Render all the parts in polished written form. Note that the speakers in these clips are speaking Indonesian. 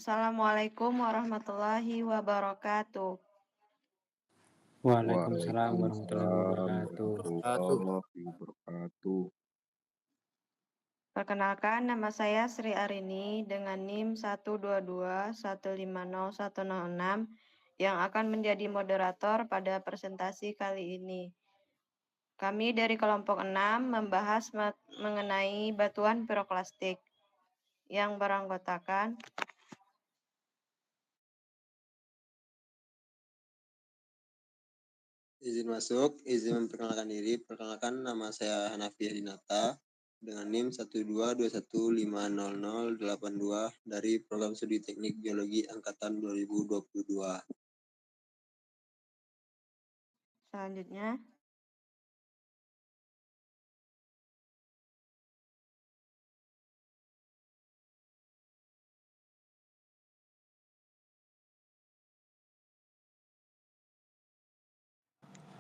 Assalamualaikum warahmatullahi wabarakatuh. Waalaikumsalam warahmatullahi Waalaikumsalam wabarakatuh. warahmatullahi wabarakatuh. Perkenalkan, nama saya Sri Arini dengan NIM 122150106 yang akan menjadi moderator pada presentasi kali ini. Kami dari kelompok 6 membahas mengenai batuan piroklastik yang beranggotakan Izin masuk, izin memperkenalkan diri. Perkenalkan, nama saya Hanafi Adinata dengan NIM 12217500082 dari Program Studi Teknik Geologi Angkatan 2022.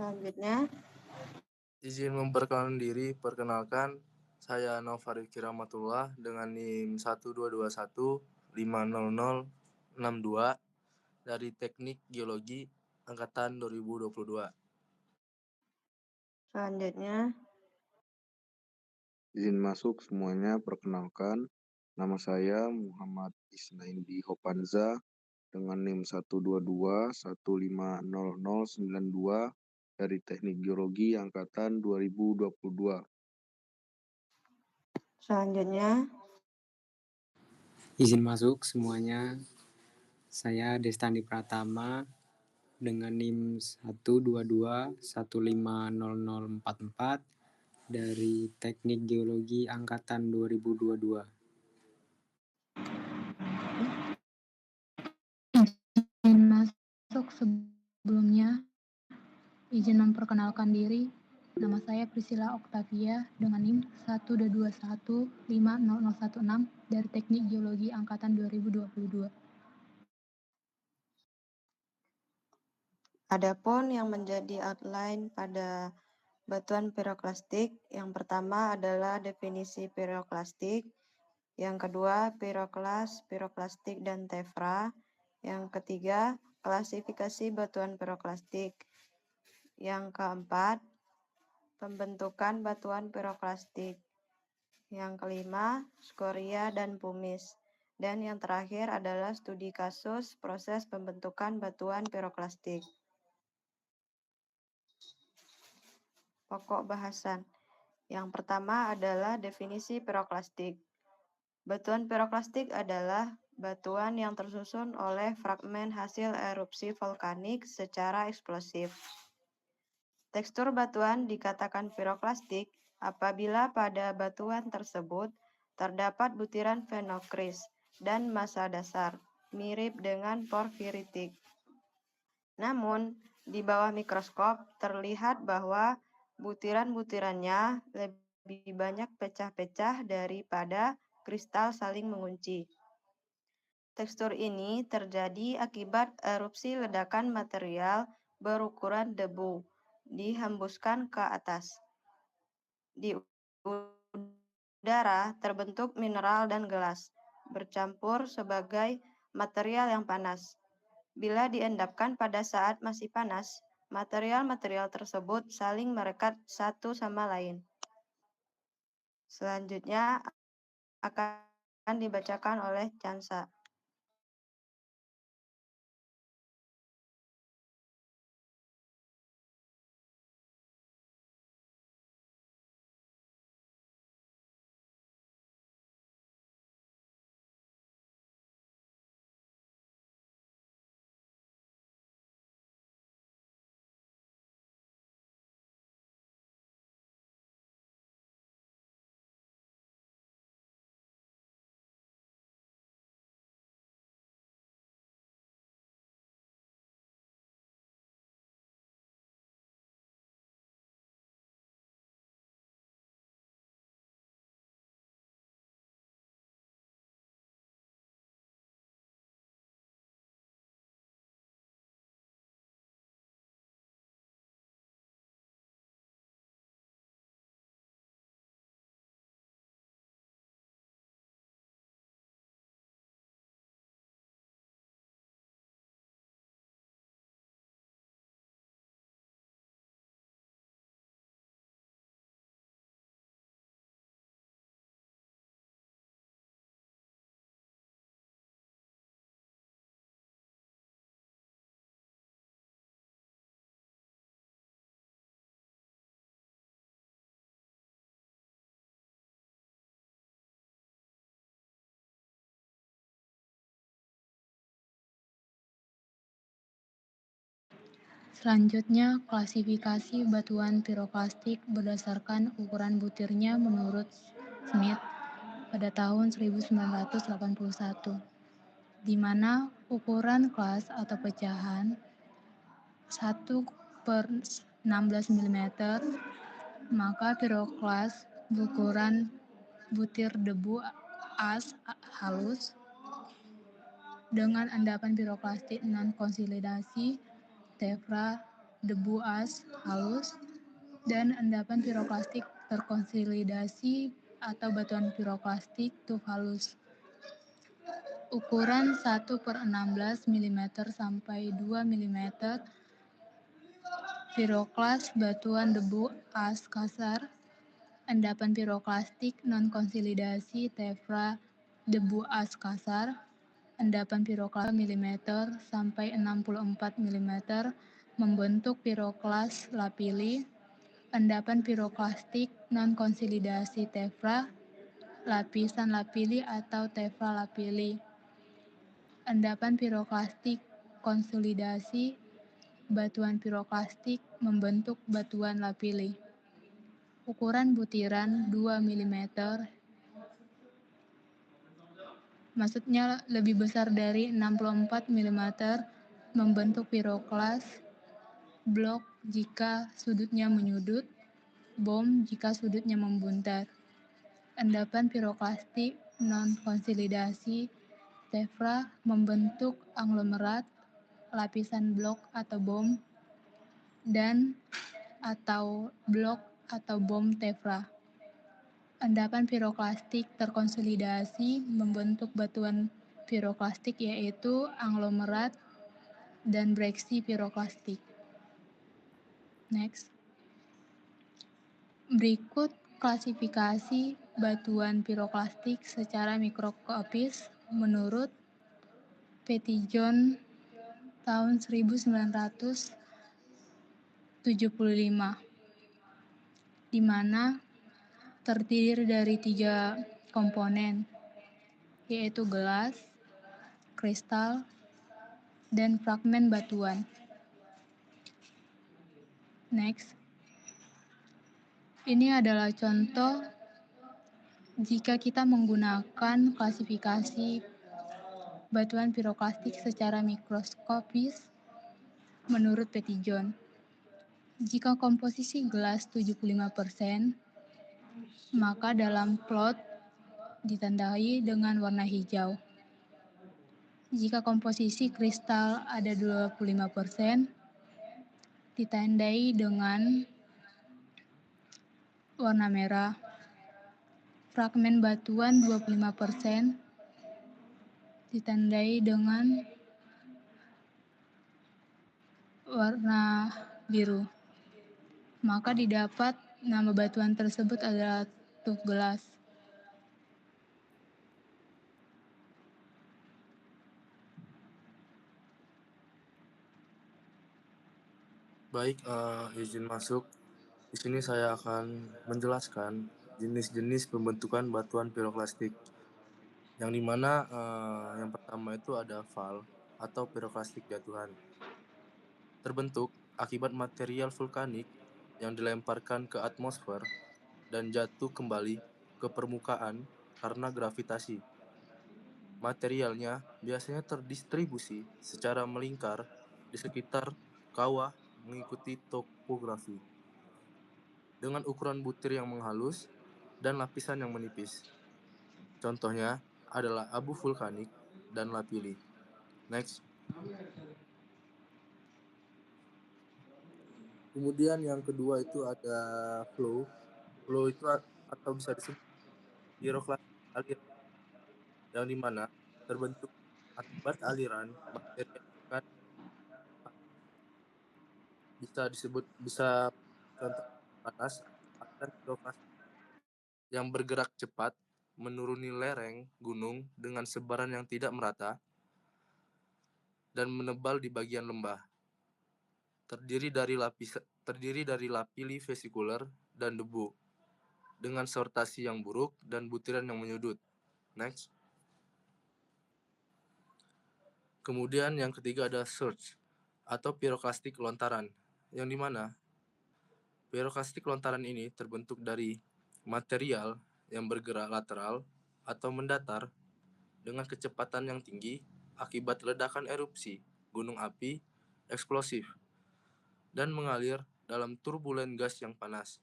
selanjutnya. Izin memperkenalkan diri, perkenalkan saya Novarik Kiramatullah dengan NIM 121150062 dari Teknik Geologi Angkatan 2022. Selanjutnya, Izin masuk semuanya, perkenalkan. Nama saya Muhammad Isnaindi Hopanza dengan NIM 122150092 dari Teknik Geologi Angkatan 2022. selanjutnya, Izin masuk semuanya. Saya Destani Pratama dengan NIM 122150044 dari Teknik Geologi Angkatan 2022. Izin masuk sebelumnya, izin memperkenalkan diri. Nama saya Priscilla Octavia dengan NIM 122150016 dari Teknik Geologi Angkatan 2022. adapun yang menjadi outline pada batuan piroklastik, yang pertama adalah definisi piroklastik, yang kedua piroklas, piroklastik dan tefra, yang ketiga klasifikasi batuan piroklastik, yang keempat pembentukan batuan piroklastik, yang kelima skoria dan pumice, dan yang terakhir adalah studi kasus proses pembentukan batuan piroklastik. Pokok bahasan. Yang pertama adalah definisi piroklastik. Batuan piroklastik adalah batuan yang tersusun oleh fragmen hasil erupsi vulkanik secara eksplosif. Tekstur batuan dikatakan piroklastik apabila pada batuan tersebut terdapat butiran fenokris dan massa dasar mirip dengan porfiritik. Namun, di bawah mikroskop terlihat bahwa butiran-butirannya lebih banyak pecah-pecah daripada kristal saling mengunci. Tekstur ini terjadi akibat erupsi ledakan material berukuran debu dihembuskan ke atas. Di udara terbentuk mineral dan gelas, bercampur sebagai material yang panas. Bila diendapkan pada saat masih panas, material-material tersebut saling merekat satu sama lain. Selanjutnya akan dibacakan oleh Chansa. Selanjutnya, klasifikasi batuan piroklastik berdasarkan ukuran butirnya menurut Smith pada tahun 1981, di mana ukuran kelas atau pecahan 1/16 mm, maka piroklas berukuran butir debu as halus dengan endapan piroklastik non-konsolidasi tefra debu as halus dan endapan piroklastik terkonsolidasi atau batuan piroklastik tuf halus. Ukuran 1/16 mm sampai 2 mm piroklas batuan debu as kasar, endapan piroklastik non-konsolidasi tefra debu as kasar, endapan piroklas mm sampai 64 mm membentuk piroklas lapili, endapan piroklastik non-konsolidasi tefra, lapisan lapili atau tefra lapili, endapan piroklastik konsolidasi, batuan piroklastik membentuk batuan lapili. Ukuran butiran 2 mm, maksudnya lebih besar dari 64 mm, membentuk piroklas blok jika sudutnya menyudut, bom jika sudutnya membuntar. Endapan piroklastik non-konsolidasi tefra membentuk aglomerat, lapisan blok atau bom, dan atau blok atau bom tefra. Endapan piroklastik terkonsolidasi membentuk batuan piroklastik yaitu aglomerat dan breksi piroklastik. Next. Berikut klasifikasi batuan piroklastik secara mikroskopis menurut Petitjohn tahun 1975, di mana terdiri dari 3 komponen, yaitu gelas, kristal, dan fragmen batuan. Next. Ini adalah contoh jika kita menggunakan klasifikasi batuan piroklastik secara mikroskopis menurut Petitjohn. Jika komposisi gelas 75%, maka dalam plot ditandai dengan warna hijau. Jika komposisi kristal ada 25%, ditandai dengan warna merah. Fragmen batuan 25% ditandai dengan warna biru. Maka didapat nama batuan tersebut adalah tuf gelas. Baik, izin masuk. Di sini saya akan menjelaskan jenis-jenis pembentukan batuan piroklastik. Yang dimana yang pertama itu ada val atau piroklastik jatuhan. Terbentuk akibat material vulkanik yang dilemparkan ke atmosfer dan jatuh kembali ke permukaan karena gravitasi. Materialnya biasanya terdistribusi secara melingkar di sekitar kawah mengikuti topografi, dengan ukuran butir yang menghalus dan lapisan yang menipis. Contohnya adalah abu vulkanik dan lapili. Next. Kemudian yang kedua itu ada flow. Flow itu atau bisa disebut piroklastik aliran, yang dimana terbentuk akibat aliran bakteri kan, bisa contoh panas aliran piroklastik yang bergerak cepat menuruni lereng gunung dengan sebaran yang tidak merata dan menebal di bagian lembah. Terdiri dari lapili vesikuler dan debu dengan sortasi yang buruk dan butiran yang menyudut. Next. Kemudian yang ketiga ada surge. atau piroklastik lontaran, yang dimana piroklastik lontaran ini terbentuk dari material yang bergerak lateral atau mendatar dengan kecepatan yang tinggi akibat ledakan erupsi gunung api eksplosif dan mengalir dalam turbulen gas yang panas.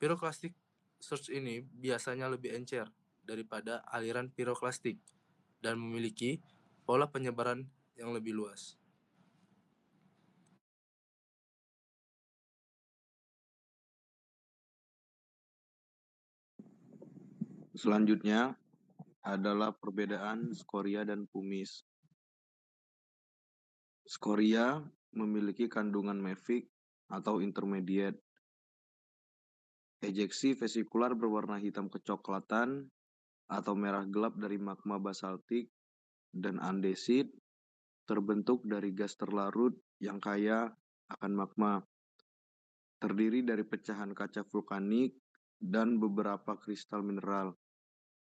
Piroklastik surge ini biasanya lebih encer daripada aliran piroklastik dan memiliki pola penyebaran yang lebih luas. Selanjutnya adalah perbedaan skoria dan pumice. Skoria memiliki kandungan mafic atau intermediate. Ejeksi vesikular berwarna hitam kecoklatan atau merah gelap dari magma basaltik dan andesit terbentuk dari gas terlarut yang kaya akan magma, terdiri dari pecahan kaca vulkanik dan beberapa kristal mineral.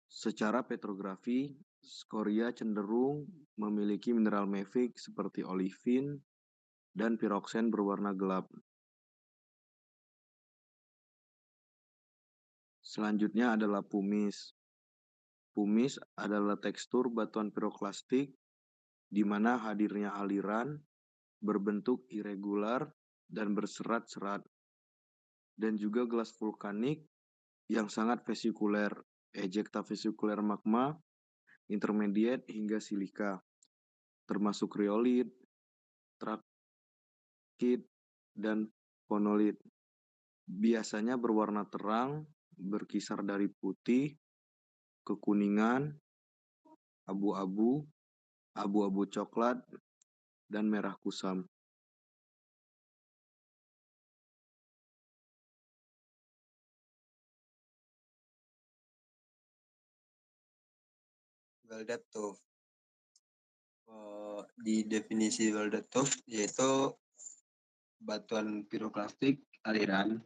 Secara petrografi, skoria cenderung memiliki mineral mafic seperti olivin dan piroksen berwarna gelap. Selanjutnya adalah pumice. Pumice adalah tekstur batuan piroklastik di mana hadirnya aliran berbentuk irregular dan berserat-serat, dan juga gelas vulkanik yang sangat vesikuler, ejekta vesikuler magma, intermediate hingga silika, termasuk riolit, trakit, dan ponolit. Biasanya berwarna terang, berkisar dari putih, kekuningan, abu-abu, abu-abu coklat, dan merah kusam. Weldatuff. Di definisi Weldatuff yaitu batuan piroklastik aliran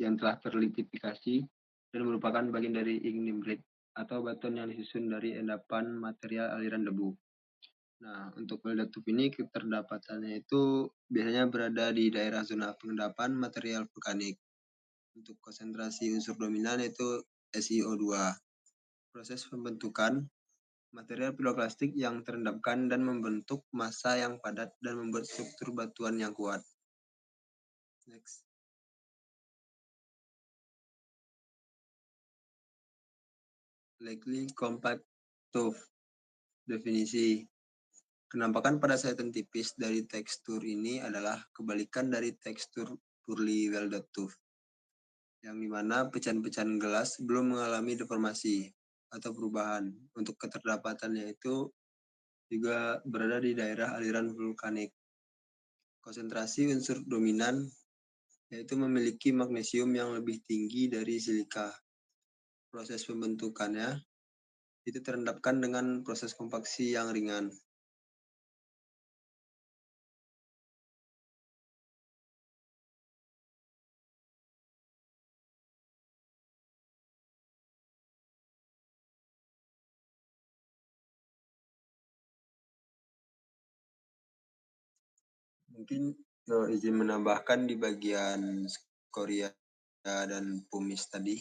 yang telah terlitifikasi dan merupakan bagian dari igneous rate atau batuan yang disusun dari endapan material aliran debu. Nah, untuk Weldatuff ini keterdapatannya itu biasanya berada di daerah zona pengendapan material vulkanik. Untuk konsentrasi unsur dominan yaitu SiO2. Proses pembentukan material piroklastik yang terendapkan dan membentuk massa yang padat dan membuat struktur batuan yang kuat. Next. Likely compact tuff. Definisi. Penampakan pada sayatan tipis dari tekstur ini adalah kebalikan dari tekstur purely welded tuff, yang dimana pecahan-pecahan gelas belum mengalami deformasi atau perubahan. Untuk keterdapatannya itu juga berada di daerah aliran vulkanik. Konsentrasi unsur dominan yaitu memiliki magnesium yang lebih tinggi dari silika. Proses pembentukannya itu terendapkan dengan proses kompaksi yang ringan. Mungkin izin menambahkan di bagian skoria dan pumice tadi.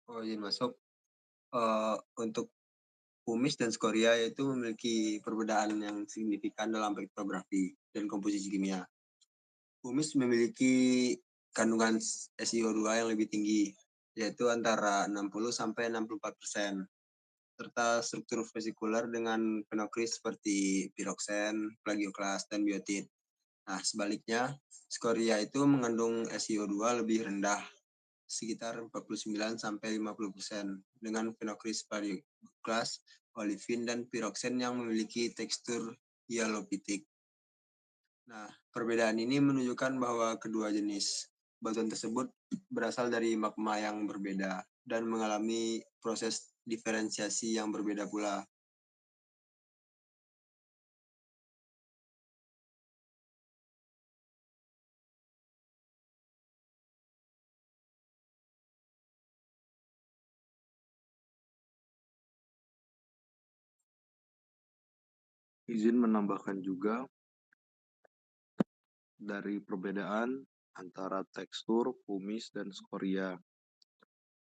Oh, izin masuk. Untuk pumice dan skoria itu memiliki perbedaan yang signifikan dalam spektrografi dan komposisi kimia. Pumice memiliki kandungan SiO2 yang lebih tinggi, yaitu antara 60-64%, serta struktur vesikular dengan fenokris seperti piroksen, plagioklas, dan biotit. Nah, sebaliknya, skoria itu mengandung SiO2 lebih rendah, sekitar 49-50%, dengan fenokris, plagioklas, olivin, dan piroksen yang memiliki tekstur hialopitik. Nah, perbedaan ini menunjukkan bahwa kedua jenis batuan tersebut berasal dari magma yang berbeda dan mengalami proses diferensiasi yang berbeda pula. Izin menambahkan juga dari perbedaan antara tekstur, pumice, dan skoria.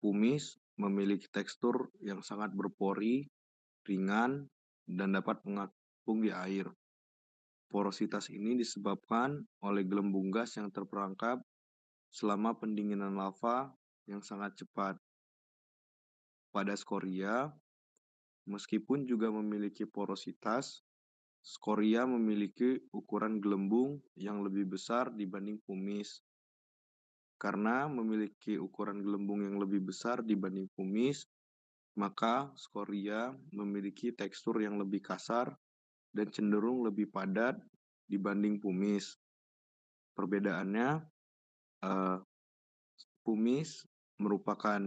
Pumice memiliki tekstur yang sangat berpori, ringan, dan dapat mengapung di air. Porositas ini disebabkan oleh gelembung gas yang terperangkap selama pendinginan lava yang sangat cepat. Pada skoria, meskipun juga memiliki porositas, skoria memiliki ukuran gelembung yang lebih besar dibanding pumice. Karena memiliki ukuran gelembung yang lebih besar dibanding pumice, maka skoria memiliki tekstur yang lebih kasar dan cenderung lebih padat dibanding pumice. Perbedaannya, pumice merupakan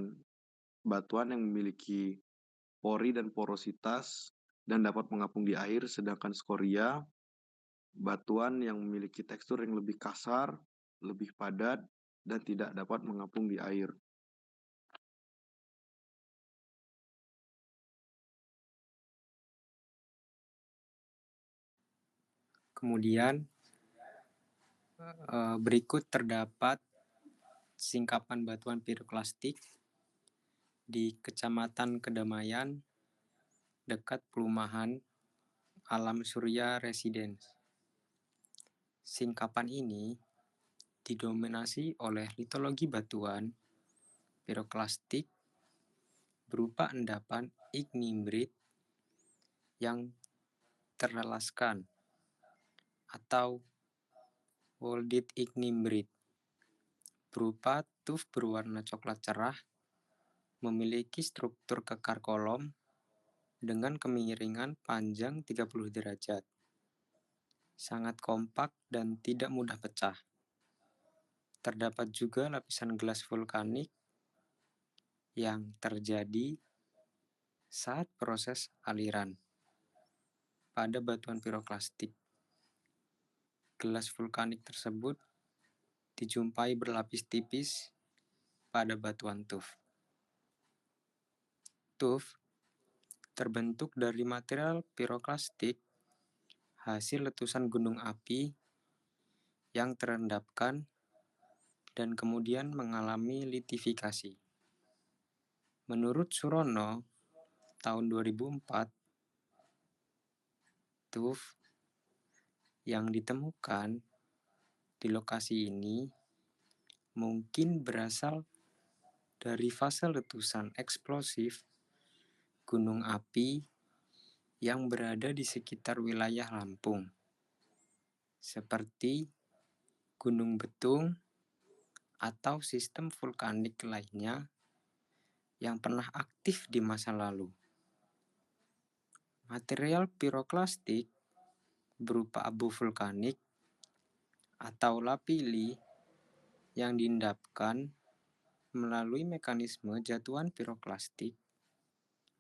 batuan yang memiliki pori dan porositas dan dapat mengapung di air, sedangkan skoria batuan yang memiliki tekstur yang lebih kasar, lebih padat, dan tidak dapat mengapung di air. Kemudian berikut terdapat singkapan batuan piroklastik di Kecamatan Kedamaian dekat perumahan Alam Surya Residence. Singkapan ini didominasi oleh litologi batuan piroklastik berupa endapan ignimbrite yang terlelaskan atau woldite ignimbrite berupa tuf berwarna coklat cerah, memiliki struktur kekar kolom dengan kemiringan panjang 30 derajat, sangat kompak dan tidak mudah pecah. Terdapat juga lapisan gelas vulkanik yang terjadi saat proses aliran. Pada batuan piroklastik, gelas vulkanik tersebut dijumpai berlapis tipis pada batuan tuf. Tuf terbentuk dari material piroklastik hasil letusan gunung api yang terendapkan dan kemudian mengalami litifikasi. Menurut Surono, tahun 2004, tuf yang ditemukan di lokasi ini mungkin berasal dari fase letusan eksplosif gunung api yang berada di sekitar wilayah Lampung, seperti Gunung Betung atau sistem vulkanik lainnya yang pernah aktif di masa lalu. Material piroklastik berupa abu vulkanik atau lapilli yang diendapkan melalui mekanisme jatuhan piroklastik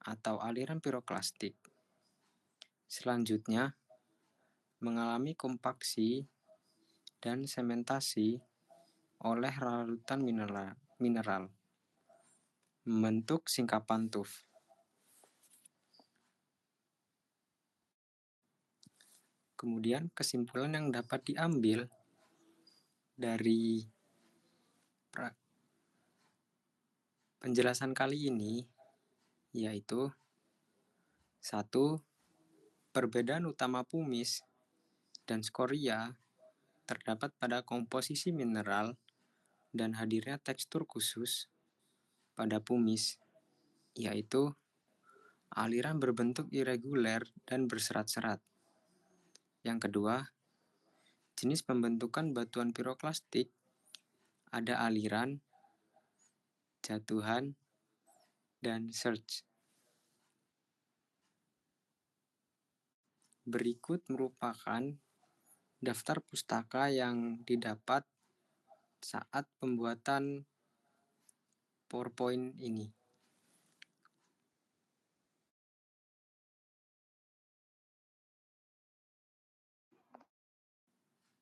atau aliran piroklastik. Selanjutnya, mengalami kompaksi dan sementasi oleh larutan mineral, membentuk singkapan tuf. Kemudian kesimpulan yang dapat diambil dari penjelasan kali ini yaitu 1. Perbedaan utama pumice dan skoria terdapat pada komposisi mineral dan hadirnya tekstur khusus pada pumice, yaitu aliran berbentuk irregular dan berserat-serat. Yang kedua, jenis pembentukan batuan piroklastik ada aliran, jatuhan, dan surge. Berikut merupakan daftar pustaka yang didapat saat pembuatan PowerPoint ini.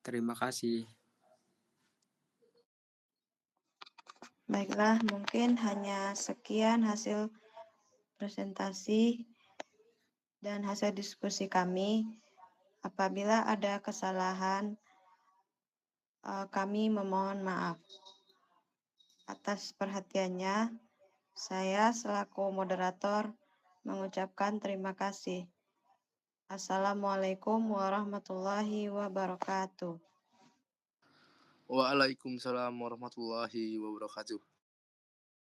Terima kasih. Baiklah, mungkin hanya sekian hasil presentasi dan hasil diskusi kami. Apabila ada kesalahan, kami memohon maaf. Atas perhatiannya, saya selaku moderator mengucapkan terima kasih. Assalamualaikum warahmatullahi wabarakatuh. Waalaikumsalam warahmatullahi wabarakatuh.